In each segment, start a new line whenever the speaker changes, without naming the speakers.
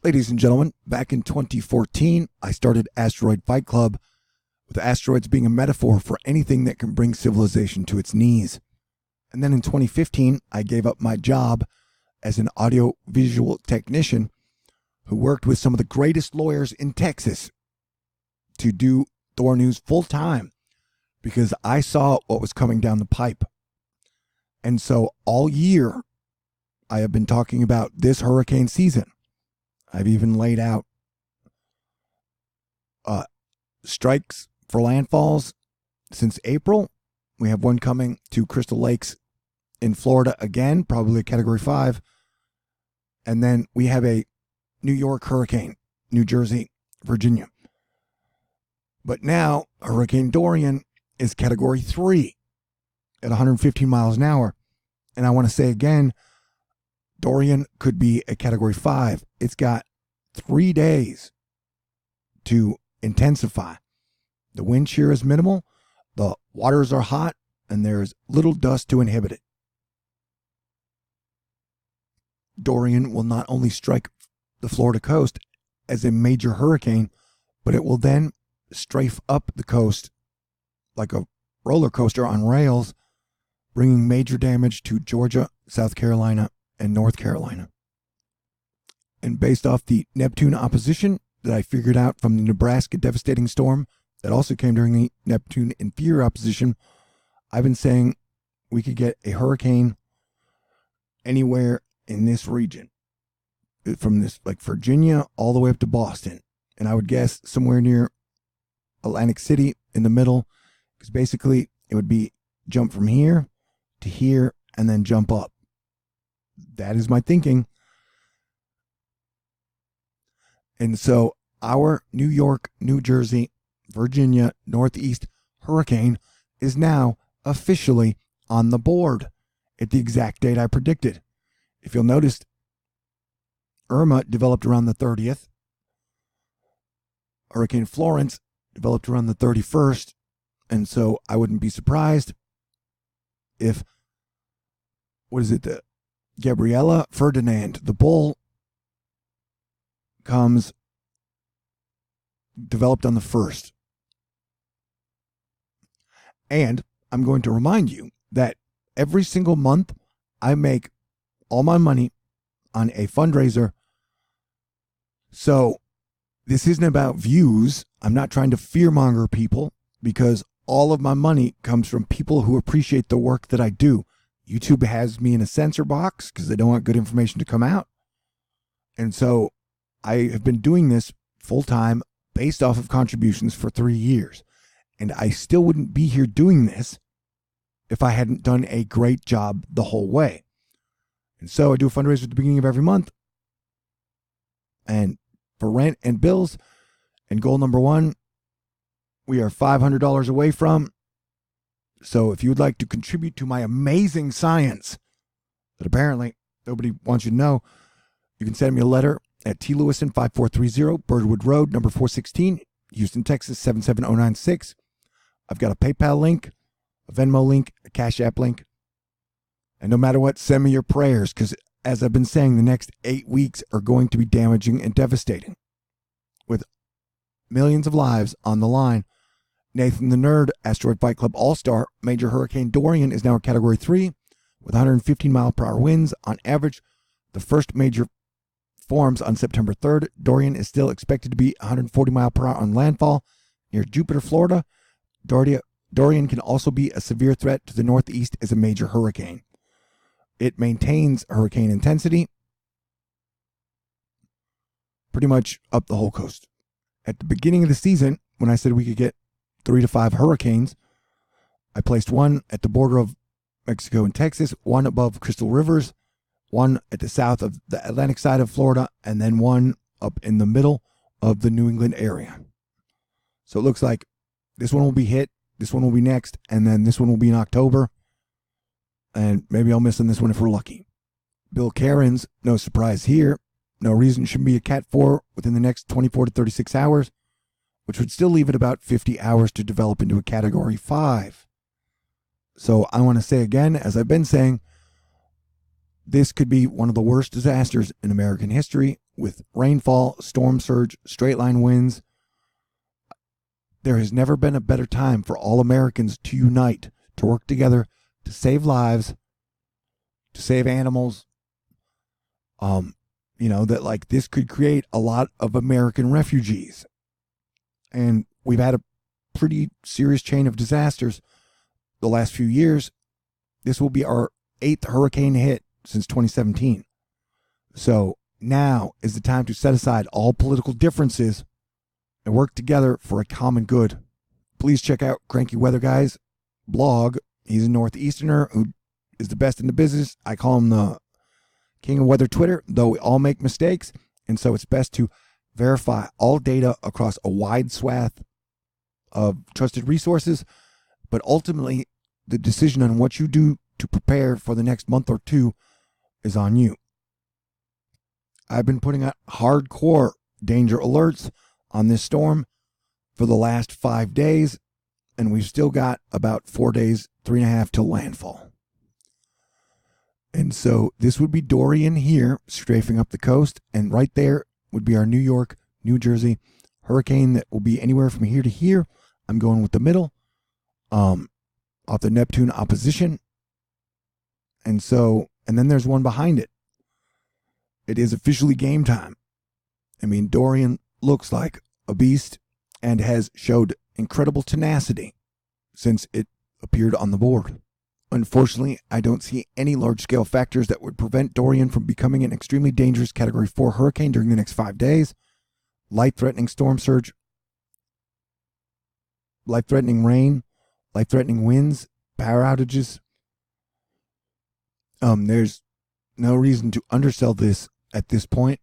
Ladies and gentlemen, back in 2014, I started Asteroid Fight Club, with asteroids being a metaphor for anything that can bring civilization to its knees. And then in 2015, I gave up my job as an audio-visual technician who worked with some of the greatest lawyers in Texas to do THORnews full-time because I saw what was coming down the pipe. And so all year, I have been talking about this hurricane season. I've even laid out strikes for landfalls since April. We have one coming to Crystal Lakes in Florida again, probably a Category 5. And then we have a New York hurricane, New Jersey, Virginia. But now Hurricane Dorian is Category 3 at 115 miles an hour. And I want to say again, Dorian could be a Category 5. It's got 3 days to intensify. The wind shear is minimal, the waters are hot, and there's little dust to inhibit it. Dorian will not only strike the Florida coast as a major hurricane, but it will then strafe up the coast like a roller coaster on rails, bringing major damage to Georgia, South Carolina, and North Carolina. And based off the Neptune opposition that I figured out from the Nebraska devastating storm that also came during the Neptune inferior opposition, I've been saying we could get a hurricane anywhere in this region, from this like Virginia all the way up to Boston. And I would guess somewhere near Atlantic City in the middle, because basically it would be jump from here to here and then jump up. That is my thinking. And so our New York, New Jersey, Virginia, Northeast hurricane is now officially on the board at the exact date I predicted. If you'll notice, Irma developed around the 30th. Hurricane Florence developed around the 31st. And so I wouldn't be surprised if, the Gabriella Ferdinand, the bull, comes developed on the 1st. And I'm going to remind you that every single month I make all my money on a fundraiser. So this isn't about views. I'm not trying to fearmonger people because all of my money comes from people who appreciate the work that I do. YouTube has me in a censor box because they don't want good information to come out. And so I have been doing this full time based off of contributions for 3 years. And I still wouldn't be here doing this if I hadn't done a great job the whole way. And so I do a fundraiser at the beginning of every month. And for rent and bills, and goal number 1, we are $500 away from. So if you would like to contribute to my amazing science that apparently nobody wants you to know, you can send me a letter at TLewison 5430 Birdwood Road, number 416, Houston, Texas 77096. I've got a PayPal link, a Venmo link, a CashApp link. And no matter what, send me your prayers, because as I've been saying, the next 8 weeks are going to be damaging and devastating, with millions of lives on the line. Nathan the Nerd, Asteroid Fight Club All-Star, Major Hurricane Dorian is now a Category 3 with 115 mile per hour winds on average. The first major forms on September 3rd. Dorian is still expected to be 140 mile per hour on landfall near Jupiter, Florida. Dorian can also be a severe threat to the Northeast as a major hurricane. It maintains hurricane intensity pretty much up the whole coast. At the beginning of the season, when I said we could get 3 to 5 hurricanes, I placed one at the border of Mexico and Texas, one above Crystal Rivers, one at the south of the Atlantic side of Florida, and then one up in the middle of the New England area. So it looks like this one will be hit, this one will be next, and then this one will be in October. And maybe I'll miss on this one if we're lucky. Bill Cairns, no surprise here. No reason it shouldn't be a Cat 4 within the next 24 to 36 hours, which would still leave it about 50 hours to develop into a Category 5. So I want to say again, as I've been saying, this could be one of the worst disasters in American history, with rainfall, storm surge, straight line winds. There has never been a better time for all Americans to unite, to work together, to save lives, to save animals. That like this could create a lot of American refugees. And we've had a pretty serious chain of disasters the last few years. This will be our 8th hurricane hit since 2017. So now is the time to set aside all political differences and work together for a common good. Please check out Cranky Weather Guy's blog. He's a Northeasterner who is the best in the business. I call him the king of weather Twitter, though we all make mistakes. And so it's best to verify all data across a wide swath of trusted resources. But ultimately, the decision on what you do to prepare for the next month or two is on you. I've been putting out hardcore danger alerts on this storm for the last 5 days, and we've still got about 4 days, 3.5 till landfall. And so this would be Dorian here, strafing up the coast, and right there would be our New York, New Jersey hurricane that will be anywhere from here to here. I'm going with the middle, off the Neptune opposition. And then there's one behind it. It is officially game time. I mean, Dorian looks like a beast and has showed incredible tenacity since it appeared on the board. Unfortunately, I don't see any large-scale factors that would prevent Dorian from becoming an extremely dangerous Category 4 hurricane during the next 5 days. Life-threatening storm surge, life-threatening rain, life-threatening winds, power outages. There's no reason to undersell this at this point.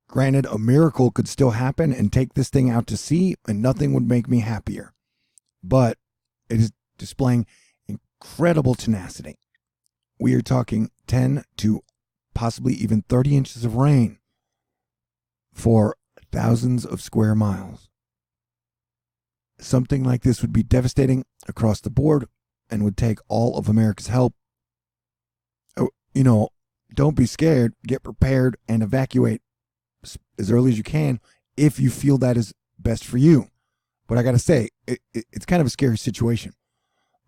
Granted, a miracle could still happen and take this thing out to sea, and nothing would make me happier. But it is displaying incredible tenacity. We are talking 10 to possibly even 30 inches of rain for thousands of square miles. Something like this would be devastating across the board and would take all of America's help. Don't be scared. Get prepared and evacuate as early as you can if you feel that is best for you. But I got to say, it's kind of a scary situation.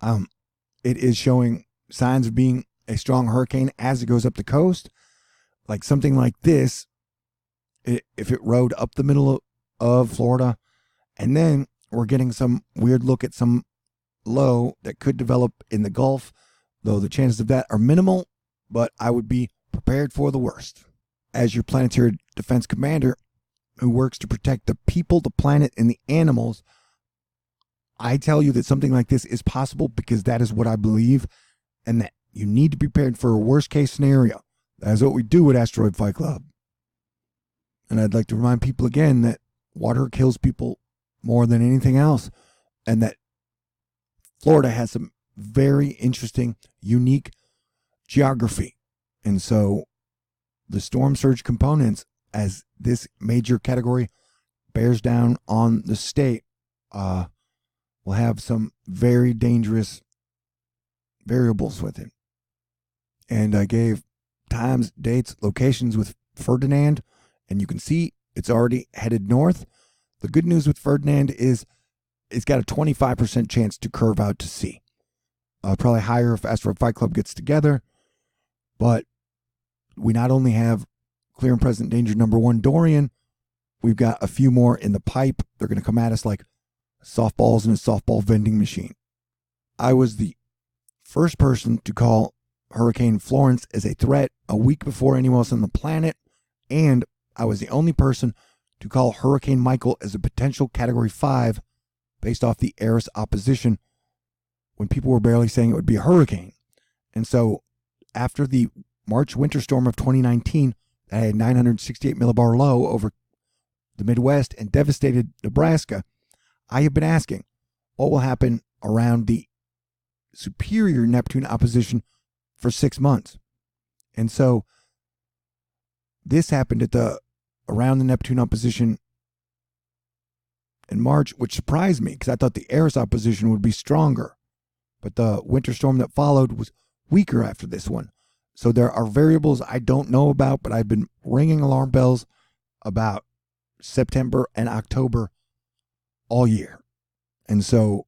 It is showing signs of being a strong hurricane as it goes up the coast. Like something like this, if it rode up the middle of Florida, and then we're getting some weird look at some low that could develop in the Gulf, though the chances of that are minimal, but I would be prepared for the worst. As your planetary defense commander who works to protect the people, the planet, and the animals, I tell you that something like this is possible because that is what I believe, and that you need to be prepared for a worst case scenario. That is what we do at Asteroid Fight Club. And I'd like to remind people again that water kills people more than anything else, and that Florida has some very interesting, unique geography. And so the storm surge components, as this major category bears down on the state, will have some very dangerous variables with it. And I gave times, dates, locations with Ferdinand, and you can see it's already headed north. The good news with Ferdinand is it's got a 25% chance to curve out to sea. Probably higher if Asteroid Fight Club gets together. But we not only have clear and present danger number 1, Dorian, we've got a few more in the pipe. They're going to come at us like softballs in a softball vending machine. I was the first person to call Hurricane Florence as a threat a week before anyone else on the planet, and I was the only person to call Hurricane Michael as a potential Category 5 based off the Eris opposition when people were barely saying it would be a hurricane. And so after the March winter storm of 2019 that had 968 millibar low over the Midwest and devastated Nebraska, I have been asking what will happen around the superior Neptune opposition for 6 months. And so this happened around the Neptune opposition in March, which surprised me because I thought the Eris opposition would be stronger. But the winter storm that followed was weaker after this one. So there are variables I don't know about, but I've been ringing alarm bells about September and October all year. And so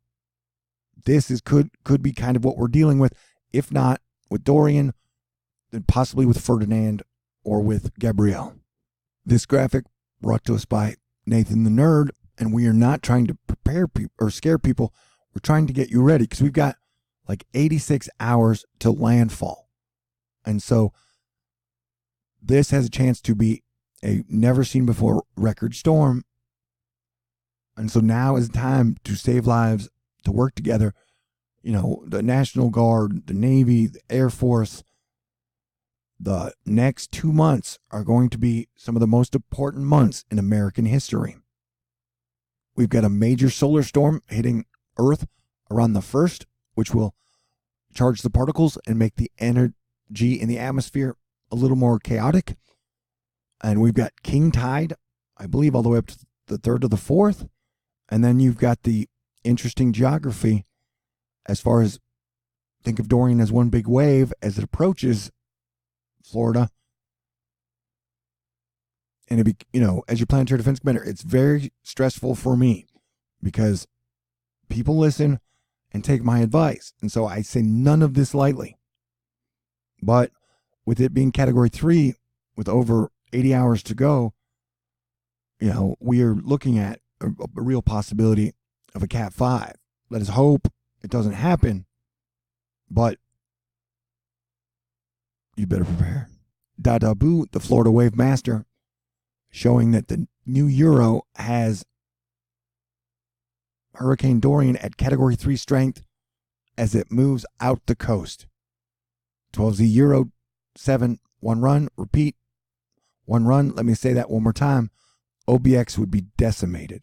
this could be kind of what we're dealing with. If not with Dorian, then possibly with Ferdinand or with Gabrielle. This graphic brought to us by Nathan the Nerd, and we are not trying to prepare people or scare people. We're trying to get you ready because we've got like 86 hours to landfall. And so this has a chance to be a never seen before record storm. And so now is the time to save lives, to work together. You know, the National Guard, the Navy, the Air Force. The next 2 months are going to be some of the most important months in American history. We've got a major solar storm hitting Earth around the 1st, which will charge the particles and make the energy in the atmosphere a little more chaotic. And we've got king tide, I believe, all the way up to the 3rd or the 4th. And then you've got the interesting geography as far as, think of Dorian as one big wave as it approaches Florida. And it be, you know, as your planetary defense commander, it's very stressful for me because people listen and take my advice. And so I say none of this lightly. But with it being category 3 with over 80 hours to go, you know, we are looking at a real possibility of a Cat 5. Let us hope it doesn't happen, but you better prepare. Boo, the Florida Wave Master, showing that the new Euro has Hurricane Dorian at category 3 strength as it moves out the coast. 12Z Euro 7, 1 run, repeat, 1 run. Let me say that one more time. OBX would be decimated.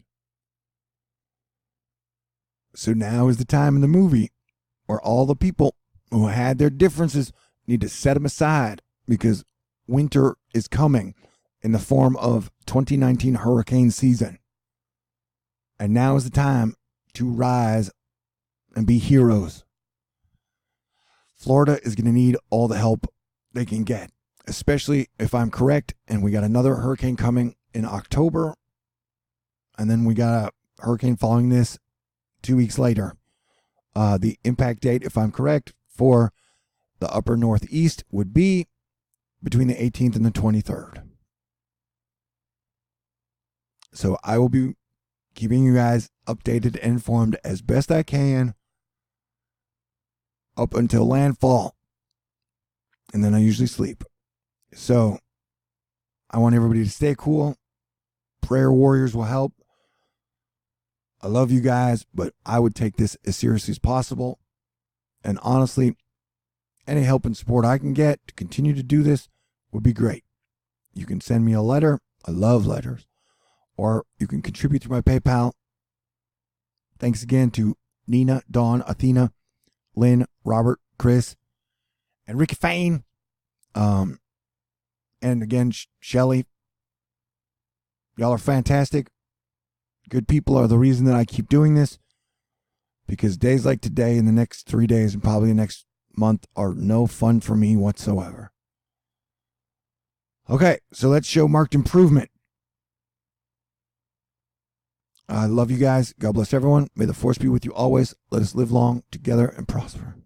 So now is the time in the movie where all the people who had their differences need to set them aside because winter is coming in the form of 2019 hurricane season. And now is the time to rise and be heroes. Florida is going to need all the help they can get, especially if I'm correct, and we got another hurricane coming in October, and then we got a hurricane following this 2 weeks later. The impact date, if I'm correct, for the upper northeast would be between the 18th and the 23rd. So I will be keeping you guys updated and informed as best I can up until landfall. And then I usually sleep. So I want everybody to stay cool. Prayer warriors will help. I love you guys, but I would take this as seriously as possible. And honestly, any help and support I can get to continue to do this would be great. You can send me a letter. I love letters. Or you can contribute through my PayPal. Thanks again to Nina, Dawn, Athena, Lynn, Robert, Chris, and Ricky Fane. And again, Shelly. Y'all are fantastic. Good people are the reason that I keep doing this. Because days like today and the next 3 days and probably the next month are no fun for me whatsoever. Okay, so let's show marked improvement. I love you guys. God bless everyone. May the force be with you always. Let us live long together and prosper.